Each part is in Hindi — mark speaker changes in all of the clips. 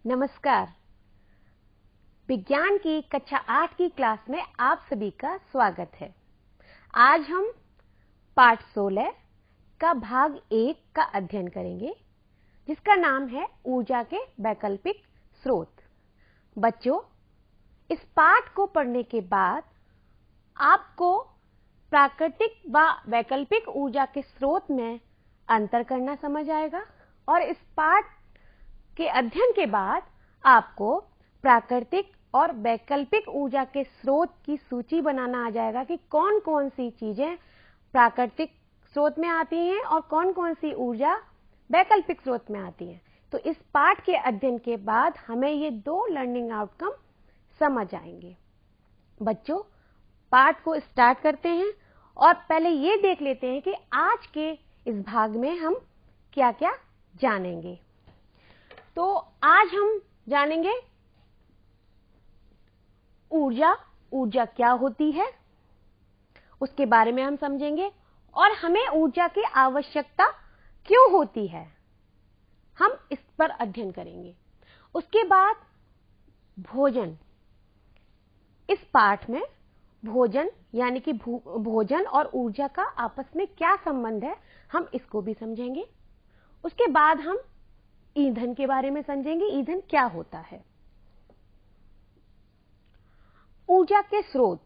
Speaker 1: नमस्कार। विज्ञान की कक्षा 8 की क्लास में आप सभी का स्वागत है। आज हम पाठ 16 का भाग 1 का अध्ययन करेंगे, जिसका नाम है ऊर्जा के वैकल्पिक स्रोत। बच्चों, इस पाठ को पढ़ने के बाद आपको प्राकृतिक व वैकल्पिक ऊर्जा के स्रोत में अंतर करना समझ आएगा और इस पाठ के अध्ययन के बाद आपको प्राकृतिक और वैकल्पिक ऊर्जा के स्रोत की सूची बनाना आ जाएगा कि कौन कौन सी चीजें प्राकृतिक स्रोत में आती हैं और कौन कौन सी ऊर्जा वैकल्पिक स्रोत में आती है। तो इस पाठ के अध्ययन के बाद हमें ये दो लर्निंग आउटकम समझ आएंगे। बच्चों, पाठ को स्टार्ट करते हैं और पहले ये देख लेते हैं कि आज के इस भाग में हम क्या क्या जानेंगे। तो आज हम जानेंगे ऊर्जा क्या होती है, उसके बारे में हम समझेंगे और हमें ऊर्जा की आवश्यकता क्यों होती है, हम इस पर अध्ययन करेंगे। उसके बाद भोजन, इस पाठ में भोजन यानी कि भोजन और ऊर्जा का आपस में क्या संबंध है, हम इसको भी समझेंगे। उसके बाद हम ईंधन के बारे में समझेंगे, ईंधन क्या होता है। ऊर्जा के स्रोत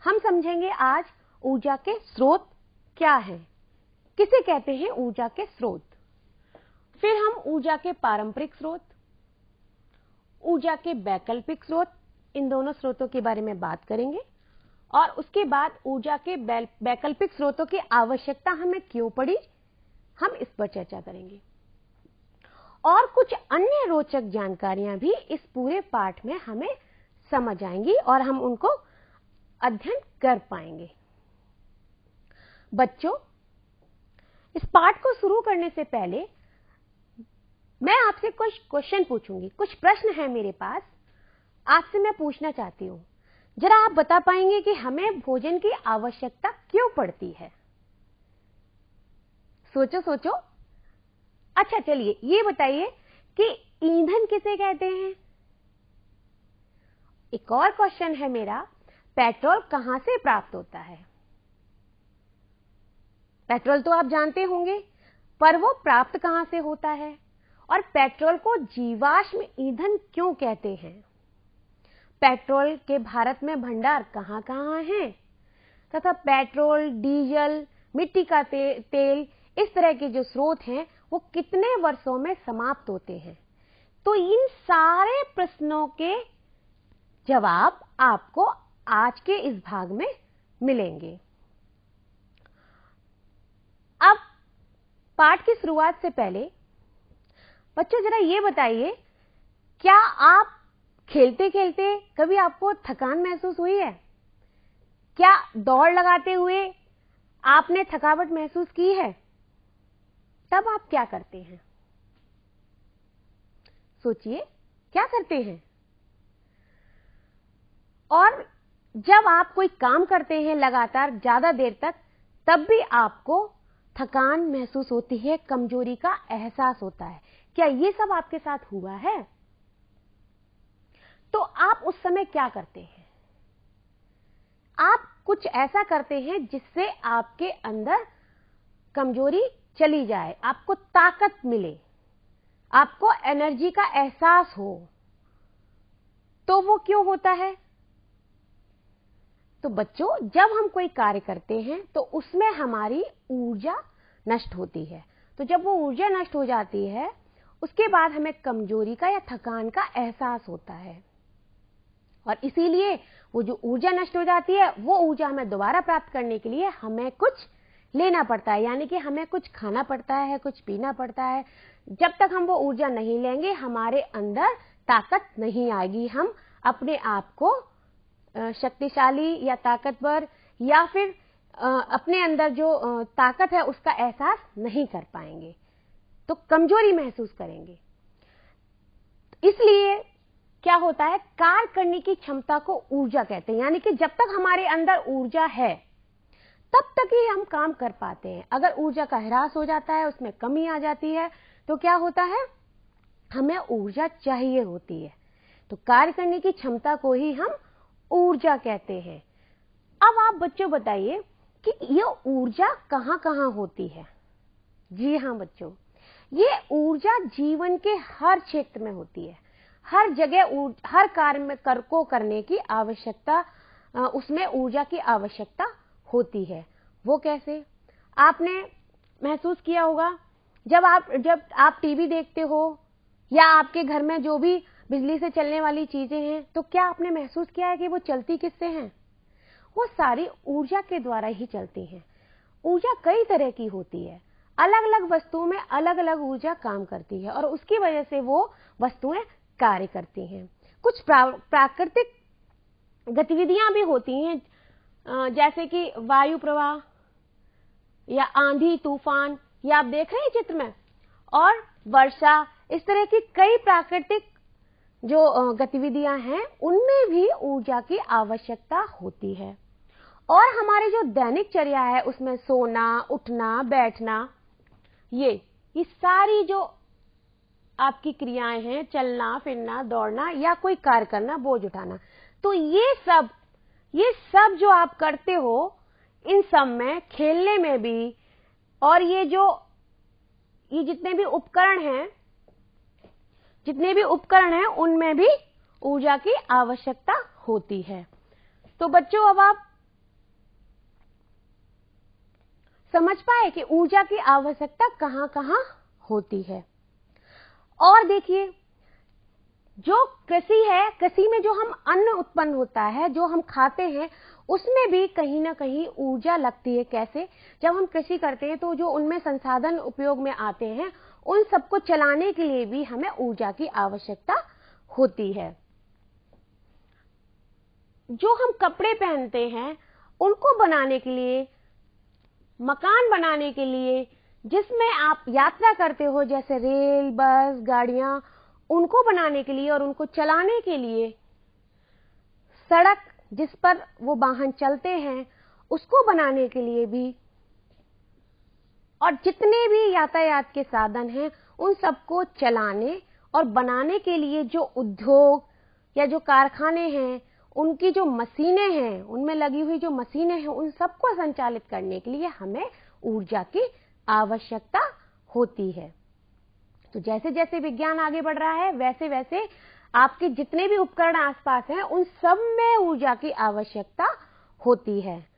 Speaker 1: हम समझेंगे आज। ऊर्जा के स्रोत क्या हैं, किसे कहते हैं ऊर्जा के स्रोत। फिर हम ऊर्जा के पारंपरिक स्रोत, ऊर्जा के वैकल्पिक स्रोत, इन दोनों स्रोतों के बारे में बात करेंगे और उसके बाद ऊर्जा के वैकल्पिक स्रोतों की आवश्यकता हमें क्यों पड़ी, हम इस पर चर्चा करेंगे। और कुछ अन्य रोचक जानकारियां भी इस पूरे पाठ में हमें समझ आएंगी और हम उनको अध्ययन कर पाएंगे। बच्चों, इस पाठ को शुरू करने से पहले मैं आपसे कुछ क्वेश्चन पूछूंगी, कुछ प्रश्न है मेरे पास, आपसे मैं पूछना चाहती हूं। जरा आप बता पाएंगे कि हमें भोजन की आवश्यकता क्यों पड़ती है? सोचो सोचो। अच्छा, चलिए ये बताइए कि ईंधन किसे कहते हैं। एक और क्वेश्चन है मेरा, पेट्रोल कहां से प्राप्त होता है? पेट्रोल तो आप जानते होंगे, पर वो प्राप्त कहां से होता है और पेट्रोल को जीवाश्म ईंधन क्यों कहते हैं? पेट्रोल के भारत में भंडार कहां कहां हैं तथा पेट्रोल, डीजल, मिट्टी का तेल इस तरह के जो स्रोत हैं वो कितने वर्षों में समाप्त होते हैं? तो इन सारे प्रश्नों के जवाब आपको आज के इस भाग में मिलेंगे। अब पाठ की शुरुआत से पहले बच्चों जरा ये बताइए, क्या आप खेलते खेलते कभी आपको थकान महसूस हुई है? क्या दौड़ लगाते हुए आपने थकावट महसूस की है? तब आप क्या करते हैं? सोचिए, क्या करते हैं? और जब आप कोई काम करते हैं लगातार ज्यादा देर तक, तब भी आपको थकान महसूस होती है, कमजोरी का एहसास होता है। क्या ये सब आपके साथ हुआ है? तो आप उस समय क्या करते हैं? आप कुछ ऐसा करते हैं जिससे आपके अंदर कमजोरी चली जाए, आपको ताकत मिले, आपको एनर्जी का एहसास हो। तो वो क्यों होता है? तो बच्चों, जब हम कोई कार्य करते हैं तो उसमें हमारी ऊर्जा नष्ट होती है। तो जब वो ऊर्जा नष्ट हो जाती है, उसके बाद हमें कमजोरी का या थकान का एहसास होता है और इसीलिए वो जो ऊर्जा नष्ट हो जाती है, वो ऊर्जा हमें दोबारा प्राप्त करने के लिए हमें कुछ लेना पड़ता है, यानी कि हमें कुछ खाना पड़ता है, कुछ पीना पड़ता है। जब तक हम वो ऊर्जा नहीं लेंगे, हमारे अंदर ताकत नहीं आएगी, हम अपने आप को शक्तिशाली या ताकतवर या फिर अपने अंदर जो ताकत है उसका एहसास नहीं कर पाएंगे, तो कमजोरी महसूस करेंगे। इसलिए क्या होता है, कार्य करने की क्षमता को ऊर्जा कहते हैं, यानी कि जब तक हमारे अंदर ऊर्जा है तब तक ही हम काम कर पाते हैं। अगर ऊर्जा का ह्रास हो जाता है, उसमें कमी आ जाती है, तो क्या होता है, हमें ऊर्जा चाहिए होती है। तो कार्य करने की क्षमता को ही हम ऊर्जा कहते हैं। अब आप बच्चों बताइए कि यह ऊर्जा कहाँ कहाँ होती है। जी हाँ बच्चों, ये ऊर्जा जीवन के हर क्षेत्र में होती है। हर जगह हर कार्य में को करने की आवश्यकता, उसमें ऊर्जा की आवश्यकता होती है। वो कैसे? आपने महसूस किया होगा जब आप टीवी देखते हो या आपके घर में जो भी बिजली से चलने वाली चीजें हैं, तो क्या आपने महसूस किया है कि वो चलती किससे हैं? वो सारी ऊर्जा के द्वारा ही चलती हैं। ऊर्जा कई तरह की होती है। अलग अलग वस्तुओं में अलग अलग ऊर्जा काम करती है और उसकी वजह से वो वस्तुएं कार्य करती हैं। कुछ प्राकृतिक गतिविधियां भी होती हैं, जैसे कि वायु प्रवाह या आंधी तूफान, या आप देख रहे हैं चित्र में, और वर्षा। इस तरह की कई प्राकृतिक जो गतिविधियां हैं उनमें भी ऊर्जा की आवश्यकता होती है। और हमारी जो दैनिकचर्या है उसमें सोना, उठना, बैठना, ये सारी जो आपकी क्रियाएं हैं, चलना फिरना, दौड़ना या कोई कार्य करना, बोझ उठाना, तो ये सब जो आप करते हो, इन सब में, खेलने में भी, और ये जितने भी उपकरण हैं उनमें भी ऊर्जा की आवश्यकता होती है। तो बच्चों, अब आप समझ पाए कि ऊर्जा की आवश्यकता कहां कहां होती है। और देखिए, जो कृषि है, कृषि में जो हम अन्न उत्पन्न होता है, जो हम खाते हैं, उसमें भी कहीं ना कहीं ऊर्जा लगती है। कैसे? जब हम कृषि करते हैं तो जो उनमें संसाधन उपयोग में आते हैं, उन सबको चलाने के लिए भी हमें ऊर्जा की आवश्यकता होती है। जो हम कपड़े पहनते हैं, उनको बनाने के लिए, मकान बनाने के लिए, जिसमें आप यात्रा करते हो, जैसे रेल, बस, गाड़ियां, उनको बनाने के लिए और उनको चलाने के लिए, सड़क जिस पर वो वाहन चलते हैं, उसको बनाने के लिए भी, और जितने भी यातायात के साधन हैं, उन सबको चलाने और बनाने के लिए जो उद्योग या जो कारखाने हैं, उनकी जो मशीनें हैं, उनमें लगी हुई जो मशीनें हैं, उन सबको संचालित करने के लिए हमें ऊर्जा की आवश्यकता होती है। तो जैसे जैसे विज्ञान आगे बढ़ रहा है, वैसे वैसे आपके जितने भी उपकरण आसपास हैं, उन सब में ऊर्जा की आवश्यकता होती है।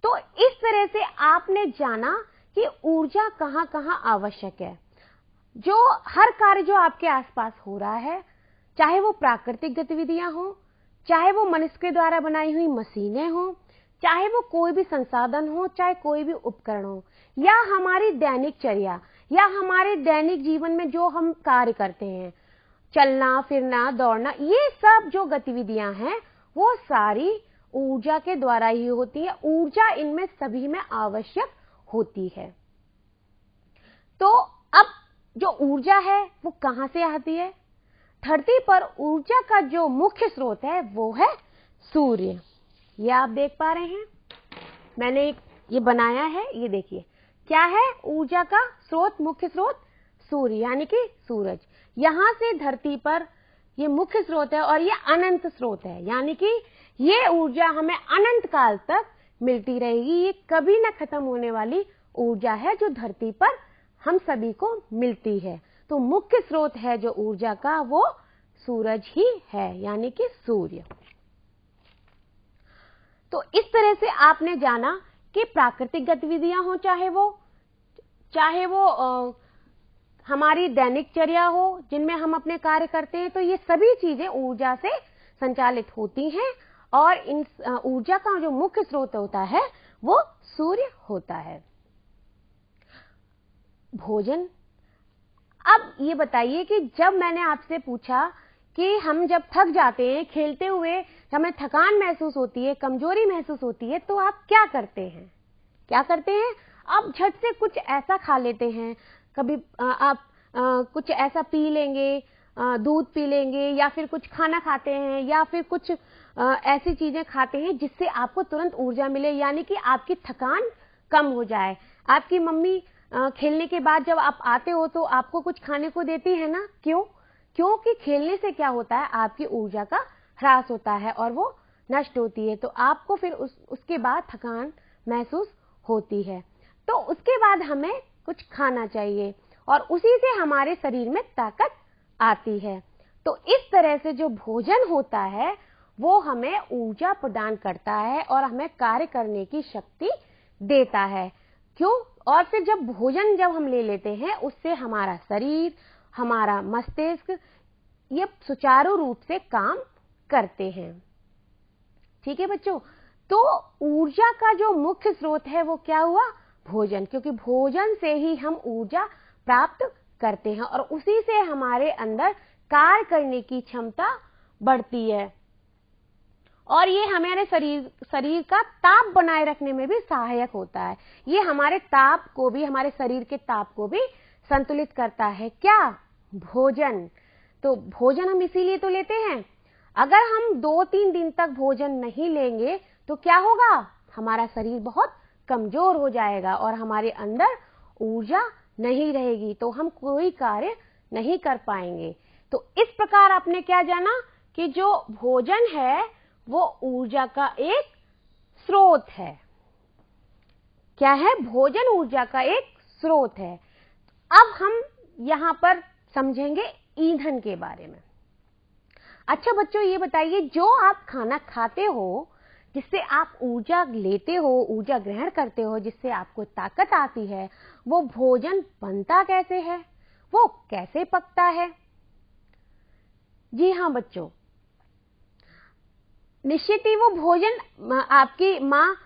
Speaker 1: तो इस तरह से आपने जाना कि ऊर्जा कहां कहां आवश्यक है। जो हर कार्य जो आपके आसपास हो रहा है, चाहे वो प्राकृतिक गतिविधियां हो, चाहे वो मनुष्य के द्वारा बनाई हुई मशीनें हो, चाहे वो कोई भी संसाधन हो, चाहे कोई भी उपकरण हो, या हमारी दैनिकचर्या या हमारे दैनिक जीवन में जो हम कार्य करते हैं, चलना फिरना, दौड़ना, ये सब जो गतिविधियां हैं, वो सारी ऊर्जा के द्वारा ही होती है। ऊर्जा इनमें सभी में आवश्यक होती है। तो अब जो ऊर्जा है वो कहां से आती है? धरती पर ऊर्जा का जो मुख्य स्रोत है वो है सूर्य। ये आप देख पा रहे हैं, मैंने ये बनाया है, ये देखिए क्या है ऊर्जा का स्रोत, मुख्य स्रोत सूर्य, यानी कि सूरज। यहां से धरती पर ये मुख्य स्रोत है और ये अनंत स्रोत है, यानी कि ये ऊर्जा हमें अनंत काल तक मिलती रहेगी। ये कभी न खत्म होने वाली ऊर्जा है जो धरती पर हम सभी को मिलती है। तो मुख्य स्रोत है जो ऊर्जा का, वो सूरज ही है, यानी कि सूर्य। तो इस तरह से आपने जाना कि प्राकृतिक गतिविधियां हो, चाहे वो हमारी दैनिकचर्या हो, जिनमें हम अपने कार्य करते हैं, तो ये सभी चीजें ऊर्जा से संचालित होती हैं और इन ऊर्जा का जो मुख्य स्रोत होता है वो सूर्य होता है। भोजन। अब ये बताइए कि जब मैंने आपसे पूछा कि हम जब थक जाते हैं खेलते हुए, हमें थकान महसूस होती है, कमजोरी महसूस होती है, तो आप क्या करते हैं? आप झट से कुछ ऐसा खा लेते हैं, कभी आप कुछ ऐसा पी लेंगे, दूध पी लेंगे, या फिर कुछ खाना खाते हैं, या फिर कुछ ऐसी चीजें खाते हैं जिससे आपको तुरंत ऊर्जा मिले, यानी कि आपकी थकान कम हो जाए। आपकी मम्मी खेलने के बाद जब आप आते हो तो आपको कुछ खाने को देती है ना, क्यों? क्योंकि खेलने से क्या होता है, आपकी ऊर्जा का ह्रास होता है और वो नष्ट होती है, तो आपको फिर उसके बाद थकान महसूस होती है। तो उसके बाद हमें कुछ खाना चाहिए और उसी से हमारे शरीर में ताकत आती है। तो इस तरह से जो भोजन होता है वो हमें ऊर्जा प्रदान करता है और हमें कार्य करने की शक्ति देता है। क्यों? और फिर जब हम ले लेते हैं, उससे हमारा शरीर, हमारा मस्तिष्क ये सुचारू रूप से काम करते हैं। ठीक है बच्चों, तो ऊर्जा का जो मुख्य स्रोत है वो क्या हुआ? भोजन, क्योंकि भोजन से ही हम ऊर्जा प्राप्त करते हैं और उसी से हमारे अंदर कार्य करने की क्षमता बढ़ती है और ये हमारे शरीर का ताप बनाए रखने में भी सहायक होता है। ये हमारे ताप को भी, हमारे शरीर के ताप को भी संतुलित करता है। क्या? भोजन। तो भोजन हम इसीलिए तो लेते हैं। अगर हम 2-3 दिन तक भोजन नहीं लेंगे तो क्या होगा? हमारा शरीर बहुत कमजोर हो जाएगा और हमारे अंदर ऊर्जा नहीं रहेगी, तो हम कोई कार्य नहीं कर पाएंगे। तो इस प्रकार आपने क्या जाना कि जो भोजन है वो ऊर्जा का एक स्रोत है। क्या है? भोजन ऊर्जा का एक स्रोत है। अब हम यहां पर समझेंगे ईंधन के बारे में। अच्छा बच्चों, ये बताइए, जो आप खाना खाते हो, जिससे आप ऊर्जा लेते हो, ऊर्जा ग्रहण करते हो, जिससे आपको ताकत आती है, वो भोजन बनता कैसे है? वो कैसे पकता है? जी हाँ बच्चों, निश्चित ही वो भोजन आपकी माँ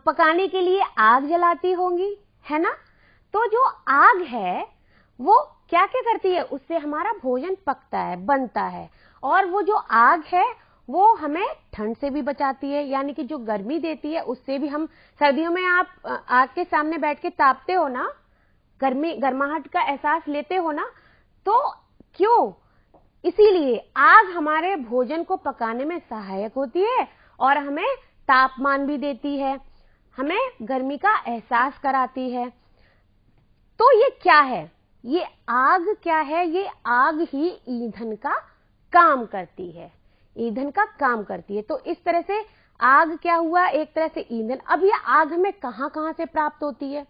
Speaker 1: पकाने के लिए आग जलाती होंगी, है ना? तो जो आग है वो क्या क्या करती है? उससे हमारा भोजन पकता है, बनता है। और वो जो आग है वो हमें ठंड से भी बचाती है, यानी कि जो गर्मी देती है उससे भी हम सर्दियों में आप आग के सामने बैठ के तापते हो ना, गर्माहट का एहसास लेते हो ना, तो क्यों? इसीलिए आग हमारे भोजन को पकाने में सहायक होती है और हमें तापमान भी देती है, हमें गर्मी का एहसास कराती है। तो ये क्या है? ये आग क्या है? ये आग ही ईंधन का काम करती है, ईंधन का काम करती है। तो इस तरह से आग क्या हुआ? एक तरह से ईंधन। अब ये आग हमें कहां-कहां से प्राप्त होती है?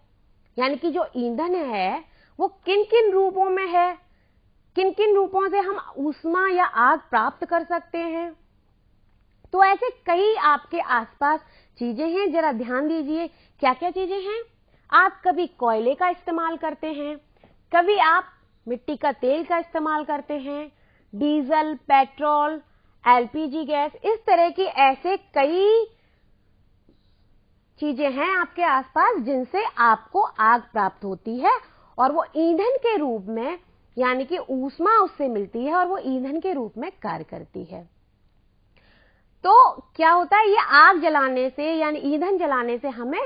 Speaker 1: यानी कि जो ईंधन है वो किन-किन रूपों में है, किन-किन रूपों से हम ऊष्मा या आग प्राप्त कर सकते हैं? तो ऐसे कई आपके आसपास चीजें हैं, जरा ध्यान दीजिए क्या क्या चीजें हैं। आप कभी कोयले का इस्तेमाल करते हैं, कभी आप मिट्टी का तेल का इस्तेमाल करते हैं, डीजल, पेट्रोल, एलपीजी गैस, इस तरह की ऐसे कई चीजें हैं आपके आसपास जिनसे आपको आग प्राप्त होती है और वो ईंधन के रूप में, यानी कि ऊष्मा उससे मिलती है और वो ईंधन के रूप में कार्य करती है। तो क्या होता है? ये आग जलाने से, यानी ईंधन जलाने से हमें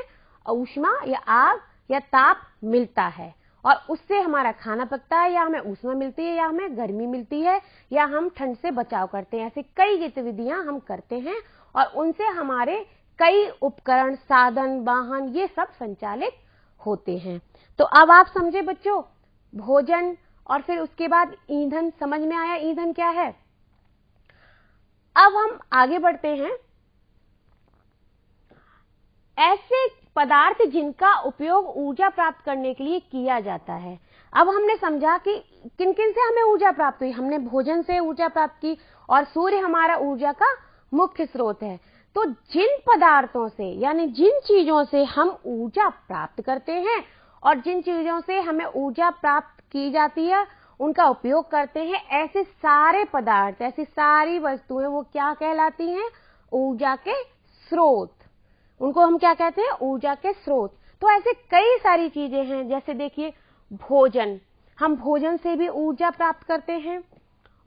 Speaker 1: ऊष्मा या आग या ताप मिलता है और उससे हमारा खाना पकता है, या हमें ऊष्मा मिलती है, या हमें गर्मी मिलती है, या हम ठंड से बचाव करते हैं। ऐसे कई गतिविधियां हम करते हैं और उनसे हमारे कई उपकरण, साधन, वाहन ये सब संचालित होते हैं। तो अब आप समझे बच्चों, भोजन और फिर उसके बाद ईंधन समझ में आया, ईंधन क्या है। अब हम आगे बढ़ते हैं। ऐसे पदार्थ जिनका उपयोग ऊर्जा प्राप्त करने के लिए किया जाता है। अब हमने समझा कि किन किन से हमें ऊर्जा प्राप्त हुई। हमने भोजन से ऊर्जा प्राप्त की और सूर्य हमारा ऊर्जा का मुख्य स्रोत है। तो जिन पदार्थों से, यानी जिन चीजों से हम ऊर्जा प्राप्त करते हैं और जिन चीजों से हमें ऊर्जा प्राप्त की जाती है, उनका उपयोग करते हैं, ऐसे सारे पदार्थ, ऐसी सारी वस्तुएं वो क्या कहलाती हैं? ऊर्जा के स्रोत। उनको हम क्या कहते हैं? ऊर्जा के स्रोत। तो ऐसे कई सारी चीजें हैं, जैसे देखिए भोजन, हम भोजन से भी ऊर्जा प्राप्त करते हैं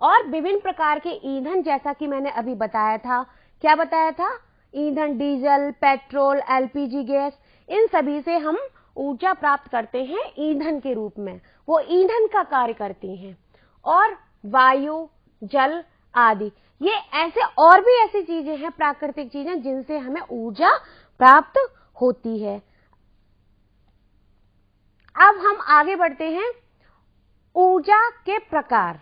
Speaker 1: और विभिन्न प्रकार के ईंधन, जैसा कि मैंने अभी बताया था। क्या बताया था? ईंधन, डीजल, पेट्रोल, एलपीजी गैस, इन सभी से हम ऊर्जा प्राप्त करते हैं ईंधन के रूप में, वो ईंधन का कार्य करती हैं। और वायु, जल आदि, ये ऐसे और भी ऐसी चीजें हैं, प्राकृतिक चीजें, जिनसे हमें ऊर्जा प्राप्त होती है। अब हम आगे बढ़ते हैं ऊर्जा के प्रकार।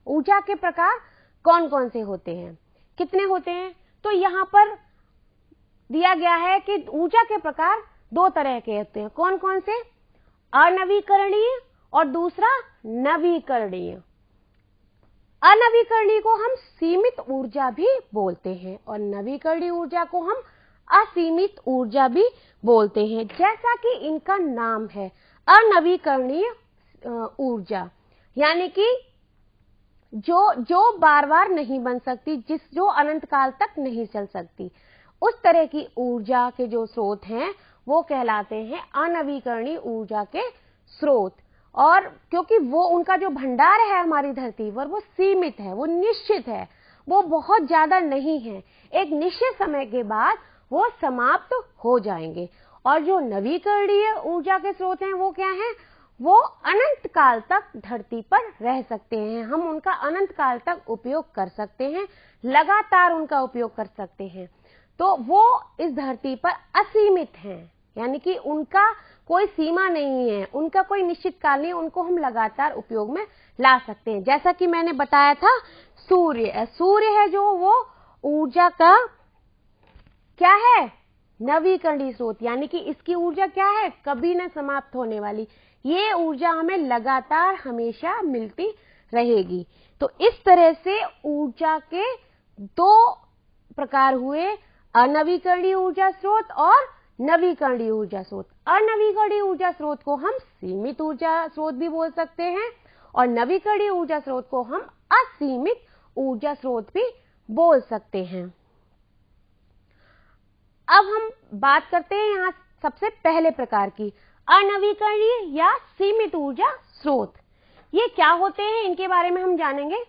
Speaker 1: ऊर्जा के प्रकार कौन कौन से होते हैं, कितने होते हैं? तो यहाँ पर दिया गया है कि ऊर्जा के प्रकार दो तरह के होते हैं। कौन कौन से? अनवीकरणीय और दूसरा नवीकरणीय। अनवीकरणीय को हम सीमित ऊर्जा भी बोलते हैं और नवीकरणीय ऊर्जा को हम असीमित ऊर्जा भी बोलते हैं। जैसा कि इनका नाम है, अनवीकरणीय ऊर्जा, यानी कि जो बार बार नहीं बन सकती, जो अनंत काल तक नहीं चल सकती, उस तरह की ऊर्जा के जो स्रोत हैं वो कहलाते हैं अनवीकरणीय ऊर्जा के स्रोत। और क्योंकि वो उनका जो भंडार है हमारी धरती पर वो सीमित है, वो निश्चित है, वो बहुत ज्यादा नहीं है, एक निश्चित समय के बाद वो समाप्त हो जाएंगे। और जो नवीकरणीय ऊर्जा के स्रोत हैं वो क्या हैं? वो अनंत काल तक धरती पर रह सकते हैं, हम उनका अनंत काल तक उपयोग कर सकते हैं, लगातार उनका उपयोग कर सकते हैं। तो वो इस धरती पर असीमित हैं, यानी कि उनका कोई सीमा नहीं है, उनका कोई निश्चित काल नहीं, उनको हम लगातार उपयोग में ला सकते हैं। जैसा कि मैंने बताया था, सूर्य है जो वो ऊर्जा का क्या है? नवीकरणीय स्रोत, यानी कि इसकी ऊर्जा क्या है? कभी न समाप्त होने वाली। ये ऊर्जा हमें लगातार हमेशा मिलती रहेगी। तो इस तरह से ऊर्जा के दो प्रकार हुए, अनवीकरणीय ऊर्जा स्रोत और नवीकरणीय ऊर्जा स्रोत। अनवीकरणीय ऊर्जा स्रोत को हम सीमित ऊर्जा स्रोत भी बोल सकते हैं और नवीकरणीय ऊर्जा स्रोत को हम असीमित ऊर्जा स्रोत भी बोल सकते हैं। अब हम बात करते हैं यहां सबसे पहले प्रकार की, अनवीकरणीय या सीमित ऊर्जा स्रोत। ये क्या होते हैं, इनके बारे में हम जानेंगे।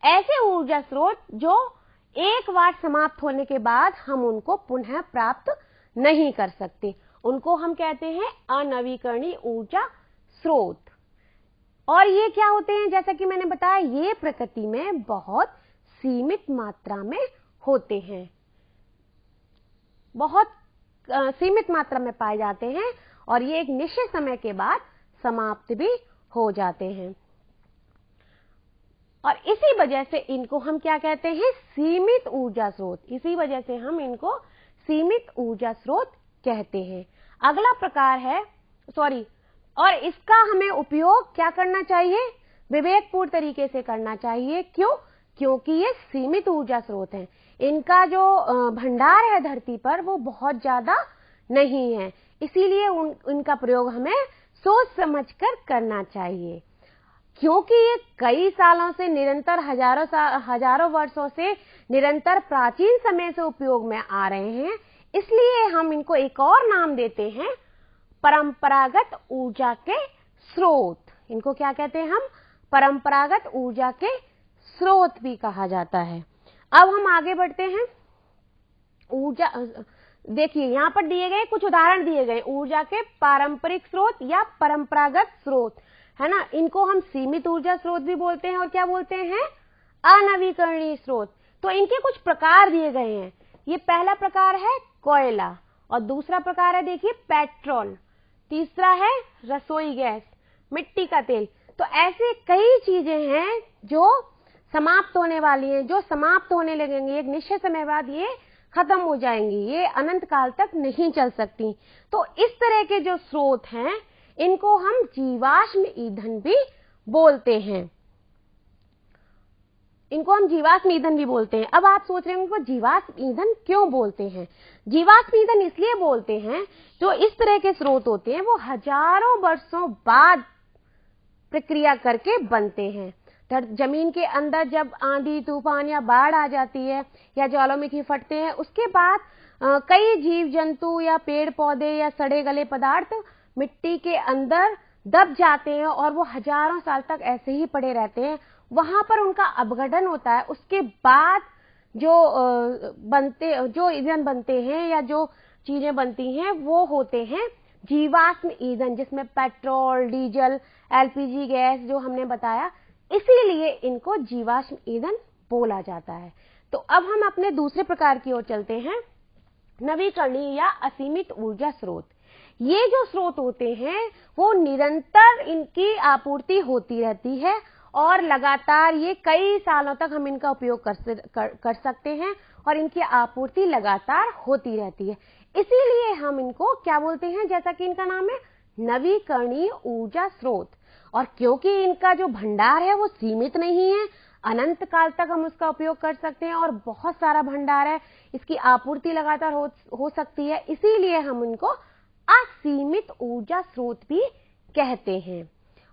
Speaker 1: ऐसे ऊर्जा स्रोत जो एक बार समाप्त होने के बाद हम उनको पुनः प्राप्त नहीं कर सकते, उनको हम कहते हैं अनवीकरणीय ऊर्जा स्रोत। और ये क्या होते हैं? जैसा कि मैंने बताया, ये प्रकृति में बहुत सीमित मात्रा में होते हैं, बहुत सीमित मात्रा में पाए जाते हैं और ये एक निश्चित समय के बाद समाप्त भी हो जाते हैं। और इसी वजह से इनको हम क्या कहते हैं? सीमित ऊर्जा स्रोत। इसी वजह से हम इनको सीमित ऊर्जा स्रोत कहते हैं। अगला प्रकार है, और इसका हमें उपयोग क्या करना चाहिए? विवेकपूर्ण तरीके से करना चाहिए। क्यों? क्योंकि ये सीमित ऊर्जा स्रोत हैं, इनका जो भंडार है धरती पर वो बहुत ज्यादा नहीं है, इसीलिए इनका प्रयोग हमें सोच समझकर करना चाहिए। क्योंकि ये कई सालों से निरंतर हजारों वर्षों से निरंतर प्राचीन समय से उपयोग में आ रहे हैं, इसलिए हम इनको एक और नाम देते हैं, परंपरागत ऊर्जा के स्रोत। इनको क्या कहते हैं हम? परंपरागत ऊर्जा के स्रोत भी कहा जाता है। अब हम आगे बढ़ते हैं। ऊर्जा, देखिए यहां पर दिए गए कुछ उदाहरण दिए गए ऊर्जा के पारंपरिक स्रोत या परंपरागत स्रोत, है ना। इनको हम सीमित ऊर्जा स्रोत भी बोलते हैं और क्या बोलते हैं? अनवीकरणीय स्रोत। तो इनके कुछ प्रकार दिए गए हैं। ये पहला प्रकार है कोयला और दूसरा प्रकार है देखिए पेट्रोल, तीसरा है रसोई गैस, मिट्टी का तेल। तो ऐसे कई चीजें हैं जो समाप्त होने वाली हैं, जो समाप्त होने लगेंगी, एक निश्चित समय बाद ये खत्म हो जाएंगी, ये अनंत काल तक नहीं चल सकती। तो इस तरह के जो स्रोत हैं इनको हम जीवाश्म ईंधन भी बोलते हैं, इनको हम जीवाश्म ईंधन भी बोलते हैं। अब आप सोच रहे होंगे कि जीवाश्म ईंधन क्यों बोलते हैं? जीवाश्म ईंधन इसलिए बोलते हैं, जो इस तरह के स्रोत होते हैं वो हजारों वर्षों बाद प्रक्रिया करके बनते हैं। जमीन के अंदर जब आंधी तूफान या बाढ़ आ जाती है या ज्वालामुखी फटते हैं, उसके बाद कई जीव जंतु या पेड़ पौधे या सड़े गले पदार्थ मिट्टी के अंदर दब जाते हैं और वो हजारों साल तक ऐसे ही पड़े रहते हैं। वहां पर उनका अपघटन होता है, उसके बाद जो ईंधन बनते हैं या जो चीजें बनती हैं वो होते हैं जीवाश्म ईंधन, जिसमें पेट्रोल, डीजल, एलपीजी गैस जो हमने बताया, इसीलिए इनको जीवाश्म ईंधन बोला जाता है। तो अब हम अपने दूसरे प्रकार की ओर चलते हैं, नवीकरणीय या असीमित ऊर्जा स्रोत। ये जो स्रोत होते हैं वो निरंतर इनकी आपूर्ति होती रहती है और लगातार ये कई सालों तक हम इनका उपयोग कर सकते हैं और इनकी आपूर्ति लगातार होती रहती है। इसीलिए हम इनको क्या बोलते हैं, जैसा कि इनका नाम है नवीकरणीय ऊर्जा स्रोत। और क्योंकि इनका जो भंडार है वो सीमित नहीं है, अनंत काल तक हम उसका उपयोग कर सकते हैं और बहुत सारा भंडार है, इसकी आपूर्ति लगातार हो सकती है, इसीलिए हम इनको असीमित ऊर्जा स्रोत भी कहते हैं।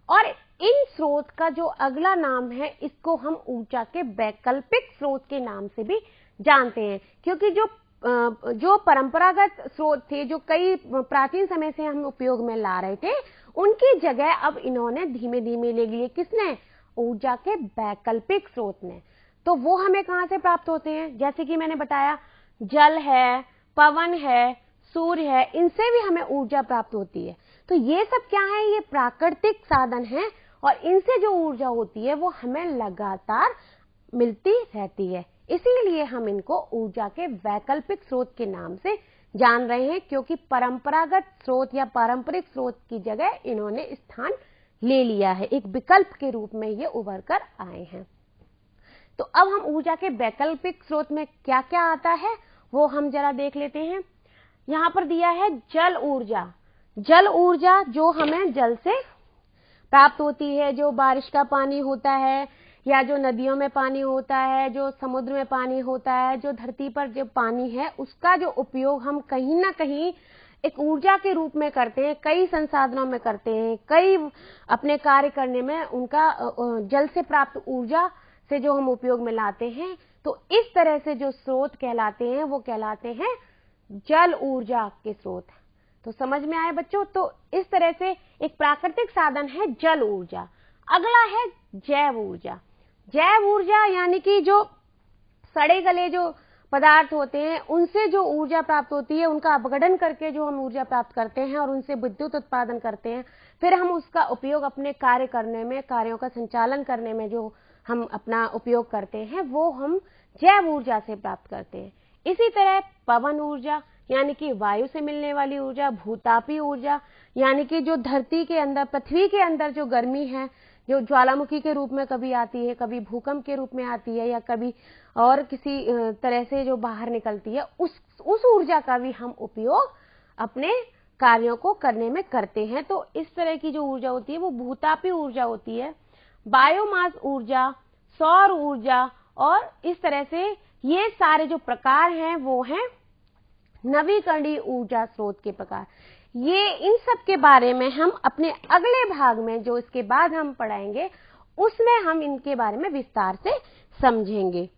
Speaker 1: और इन स्रोत का जो अगला नाम है, इसको हम ऊर्जा के वैकल्पिक स्रोत के नाम से भी जानते हैं, क्योंकि जो परंपरागत स्रोत थे, जो कई प्राचीन समय से हम उपयोग में ला रहे थे, उनकी जगह अब इन्होंने धीमे धीमे ले लिए। किसने? ऊर्जा के वैकल्पिक स्रोत ने। तो वो हमें कहां से प्राप्त होते हैं? जैसे कि मैंने बताया, जल है, पवन है, सूर्य है, इनसे भी हमें ऊर्जा प्राप्त होती है। तो ये सब क्या है? ये प्राकृतिक साधन है और इनसे जो ऊर्जा होती है वो हमें लगातार मिलती रहती है। इसीलिए हम इनको ऊर्जा के वैकल्पिक स्रोत के नाम से जान रहे हैं, क्योंकि परंपरागत स्रोत या पारंपरिक स्रोत की जगह इन्होंने स्थान ले लिया है, एक विकल्प के रूप में ये उभर कर आए हैं। तो अब हम ऊर्जा के वैकल्पिक स्रोत में क्या क्या आता है वो हम जरा देख लेते हैं। यहां पर दिया है जल ऊर्जा। जल ऊर्जा जो हमें जल से प्राप्त होती है, जो बारिश का पानी होता है या जो नदियों में पानी होता है, जो समुद्र में पानी होता है, जो धरती पर जो पानी है, उसका जो उपयोग हम कहीं ना कहीं एक ऊर्जा के रूप में करते हैं, कई संसाधनों में करते हैं, कई अपने कार्य करने में उनका जल से प्राप्त ऊर्जा से जो हम उपयोग में लाते हैं। तो इस तरह से जो स्रोत कहलाते हैं वो कहलाते हैं जल ऊर्जा के स्रोत। तो समझ में आए बच्चों? तो इस तरह से एक प्राकृतिक साधन है जल ऊर्जा। अगला है जैव ऊर्जा। जैव ऊर्जा यानी कि जो सड़े गले जो पदार्थ होते हैं उनसे जो ऊर्जा प्राप्त होती है, उनका अपघटन करके जो हम ऊर्जा प्राप्त करते हैं और उनसे विद्युत उत्पादन करते हैं, फिर हम उसका उपयोग अपने कार्य करने में, कार्यों का संचालन करने में जो हम अपना उपयोग करते हैं वो हम जैव ऊर्जा से प्राप्त करते हैं। इसी तरह पवन ऊर्जा यानी कि वायु से मिलने वाली ऊर्जा, भूतापी ऊर्जा यानी कि जो धरती के अंदर, पृथ्वी के अंदर जो गर्मी है, जो ज्वालामुखी के रूप में कभी आती है, कभी भूकंप के रूप में आती है या कभी और किसी तरह से जो बाहर निकलती है, उस ऊर्जा का भी हम उपयोग अपने कार्यों को करने में करते हैं। तो इस तरह की जो ऊर्जा होती है वो भूतापी ऊर्जा होती है। बायोमास ऊर्जा, सौर ऊर्जा और इस तरह से ये सारे जो प्रकार हैं वो हैं नवीकरणीय ऊर्जा स्रोत के प्रकार। ये इन सब के बारे में हम अपने अगले भाग में, जो इसके बाद हम पढ़ाएंगे, उसमें हम इनके बारे में विस्तार से समझेंगे।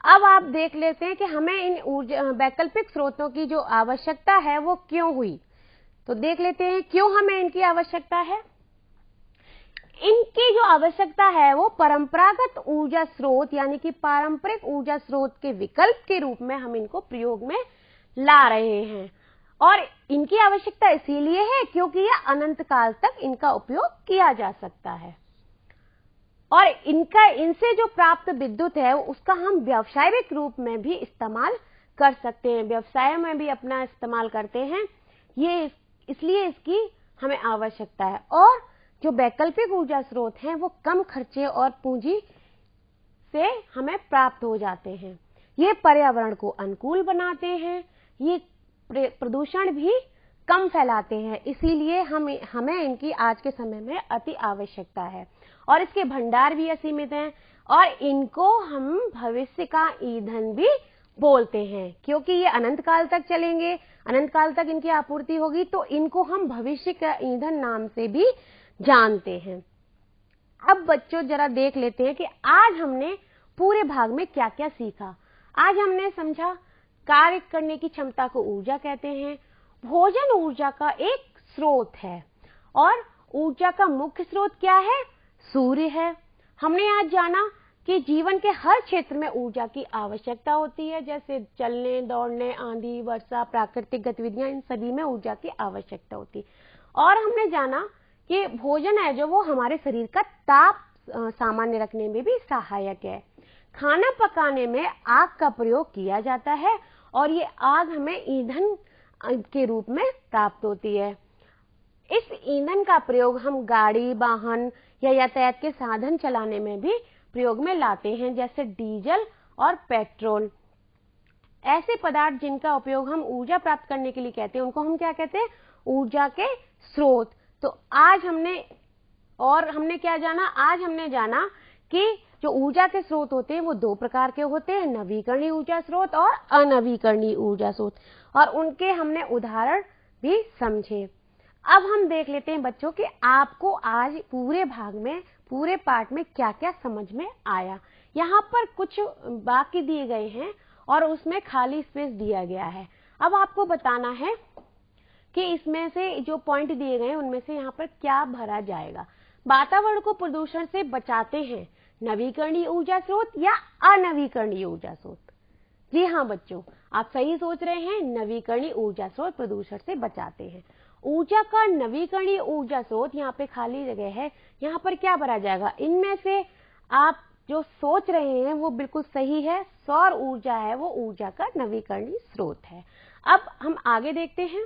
Speaker 1: अब आप देख लेते हैं कि हमें इन ऊर्जा वैकल्पिक स्रोतों की जो आवश्यकता है वो क्यों हुई। तो देख लेते हैं क्यों हमें इनकी आवश्यकता है। इनकी जो आवश्यकता है वो परंपरागत ऊर्जा स्रोत यानी कि पारंपरिक ऊर्जा स्रोत के विकल्प के रूप में हम इनको प्रयोग में ला रहे हैं। और इनकी आवश्यकता इसीलिए है क्योंकि यह अनंत काल तक इनका उपयोग किया जा सकता है और इनसे जो प्राप्त विद्युत है उसका हम व्यावसायिक रूप में भी इस्तेमाल कर सकते हैं, व्यवसाय में भी अपना इस्तेमाल करते हैं। ये इसलिए इसकी हमें आवश्यकता है। और जो वैकल्पिक ऊर्जा स्रोत हैं वो कम खर्चे और पूंजी से हमें प्राप्त हो जाते हैं। ये पर्यावरण को अनुकूल बनाते हैं, ये प्रदूषण भी कम फैलाते हैं, इसीलिए हमें इनकी आज के समय में अति आवश्यकता है। और इसके भंडार भी असीमित हैं और इनको हम भविष्य का ईंधन भी बोलते हैं क्योंकि ये अनंत काल तक चलेंगे, अनंत काल तक इनकी आपूर्ति होगी, तो इनको हम भविष्य का ईंधन नाम से भी जानते हैं। अब बच्चों जरा देख लेते हैं कि आज हमने पूरे भाग में क्या क्या सीखा। आज हमने समझा कार्य करने की क्षमता को ऊर्जा कहते हैं, भोजन ऊर्जा का एक स्रोत है और ऊर्जा का मुख्य स्रोत क्या है? सूर्य है। हमने आज जाना कि जीवन के हर क्षेत्र में ऊर्जा की आवश्यकता होती है, जैसे चलने, दौड़ने, आंधी, वर्षा, प्राकृतिक गतिविधियां, इन सभी में ऊर्जा की आवश्यकता होती है। और हमने जाना कि भोजन है जो वो हमारे शरीर का ताप सामान्य रखने में भी सहायक है। खाना पकाने में आग का प्रयोग किया जाता है और ये आग हमें ईंधन के रूप में प्राप्त होती है। इस ईंधन का प्रयोग हम गाड़ी, वाहन या यातायात के साधन चलाने में भी प्रयोग में लाते हैं, जैसे डीजल और पेट्रोल। ऐसे पदार्थ जिनका उपयोग हम ऊर्जा प्राप्त करने के लिए कहते हैं, उनको हम क्या कहते हैं? ऊर्जा के स्रोत। तो आज हमने क्या जाना? आज हमने जाना कि जो ऊर्जा के स्रोत होते हैं वो दो प्रकार के होते हैं, नवीकरणीय ऊर्जा स्रोत और अनवीकरणीय ऊर्जा स्रोत, और उनके हमने उदाहरण भी समझे। अब हम देख लेते हैं बच्चों कि आपको आज पूरे भाग में, पूरे पाठ में क्या क्या समझ में आया। यहाँ पर कुछ वाक्य दिए गए हैं और उसमें खाली स्पेस दिया गया है। अब आपको बताना है कि इसमें से जो पॉइंट दिए गए हैं उनमें से यहाँ पर क्या भरा जाएगा। वातावरण को प्रदूषण से बचाते हैं नवीकरणीय ऊर्जा स्रोत या अनवीकरणीय ऊर्जा स्रोत? जी हाँ बच्चों, आप सही सोच रहे हैं, नवीकरणीय ऊर्जा स्रोत प्रदूषण से बचाते हैं। ऊर्जा का नवीकरणीय ऊर्जा स्रोत, यहाँ पे खाली जगह है, यहाँ पर क्या भरा जाएगा? इनमें से आप जो सोच रहे हैं वो बिल्कुल सही है, सौर ऊर्जा है वो ऊर्जा का नवीकरणीय स्रोत है। अब हम आगे देखते हैं,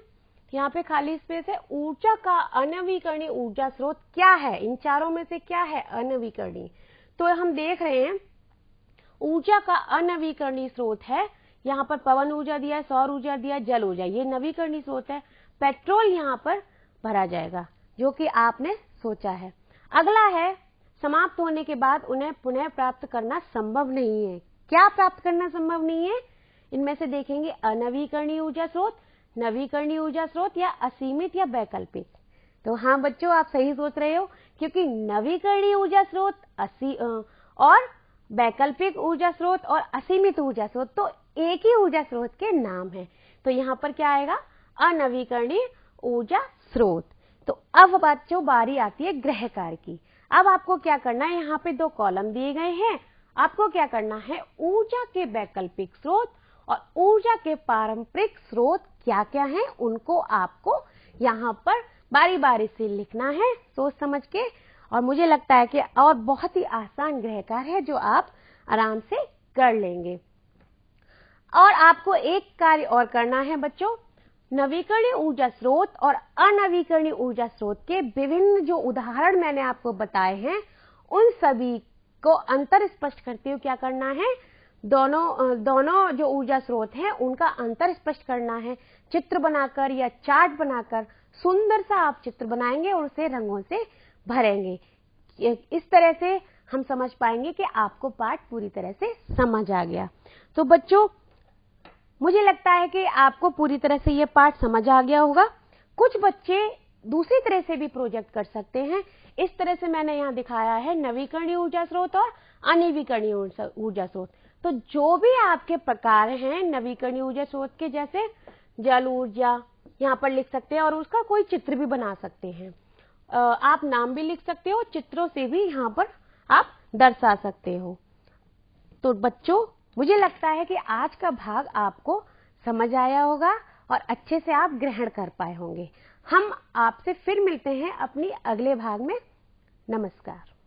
Speaker 1: यहाँ पे खाली स्पेस है। ऊर्जा का अनवीकरणीय ऊर्जा स्रोत क्या है? इन चारों में से क्या है अनवीकरणीय? तो हम देख रहे हैं ऊर्जा का अनवीकरणीय स्रोत है, यहाँ पर पवन ऊर्जा दिया है, सौर ऊर्जा दिया, जल ऊर्जा, ये नवीकरणीय स्रोत है। पेट्रोल यहाँ पर भरा जाएगा, जो कि आपने सोचा है। अगला है, समाप्त होने के बाद उन्हें पुनः प्राप्त करना संभव नहीं है। क्या प्राप्त करना संभव नहीं है? इनमें से देखेंगे अनवीकरणीय ऊर्जा स्रोत, नवीकरणीय ऊर्जा स्रोत या असीमित या वैकल्पिक। तो हाँ बच्चों, आप सही सोच रहे हो, क्योंकि नवीकरणीय ऊर्जा स्रोत और वैकल्पिक ऊर्जा स्रोत और असीमित ऊर्जा स्रोत तो एक ही ऊर्जा स्रोत के नाम है। तो यहाँ पर क्या आएगा? अनवीकरणीय ऊर्जा स्रोत। तो अब बच्चों बारी आती है गृह कार्य की। अब आपको क्या करना है? यहाँ पे दो कॉलम दिए गए हैं, आपको क्या करना है? ऊर्जा के वैकल्पिक स्रोत और ऊर्जा के पारंपरिक स्रोत क्या क्या हैं, उनको आपको यहाँ पर बारी बारी से लिखना है, सोच समझ के। और मुझे लगता है कि और बहुत ही आसान गृह कार्य है जो आप आराम से कर लेंगे। और आपको एक कार्य और करना है बच्चों, नवीकरणीय ऊर्जा स्रोत और अनवीकरणीय ऊर्जा स्रोत के विभिन्न जो उदाहरण मैंने आपको बताए हैं, उन सभी को अंतर स्पष्ट करते हुए क्या करना है? दोनों जो ऊर्जा स्रोत हैं उनका अंतर स्पष्ट करना है। चित्र बनाकर या चार्ट बनाकर सुंदर सा आप चित्र बनाएंगे और उसे रंगों से भरेंगे। इस तरह से हम समझ पाएंगे कि आपको पाठ पूरी तरह से समझ आ गया। तो बच्चों, मुझे लगता है कि आपको पूरी तरह से ये पाठ समझ आ गया होगा। कुछ बच्चे दूसरी तरह से भी प्रोजेक्ट कर सकते हैं। इस तरह से मैंने यहाँ दिखाया है नवीकरणीय ऊर्जा स्रोत और अनवीकरणीय ऊर्जा स्रोत। तो जो भी आपके प्रकार हैं नवीकरणीय ऊर्जा स्रोत के, जैसे जल ऊर्जा, यहाँ पर लिख सकते हैं और उसका कोई चित्र भी बना सकते हैं। आप नाम भी लिख सकते हो, चित्रों से भी यहाँ पर आप दर्शा सकते हो। तो बच्चों, मुझे लगता है कि आज का भाग आपको समझ आया होगा और अच्छे से आप ग्रहण कर पाए होंगे। हम आपसे फिर मिलते हैं अपनी अगले भाग में। नमस्कार।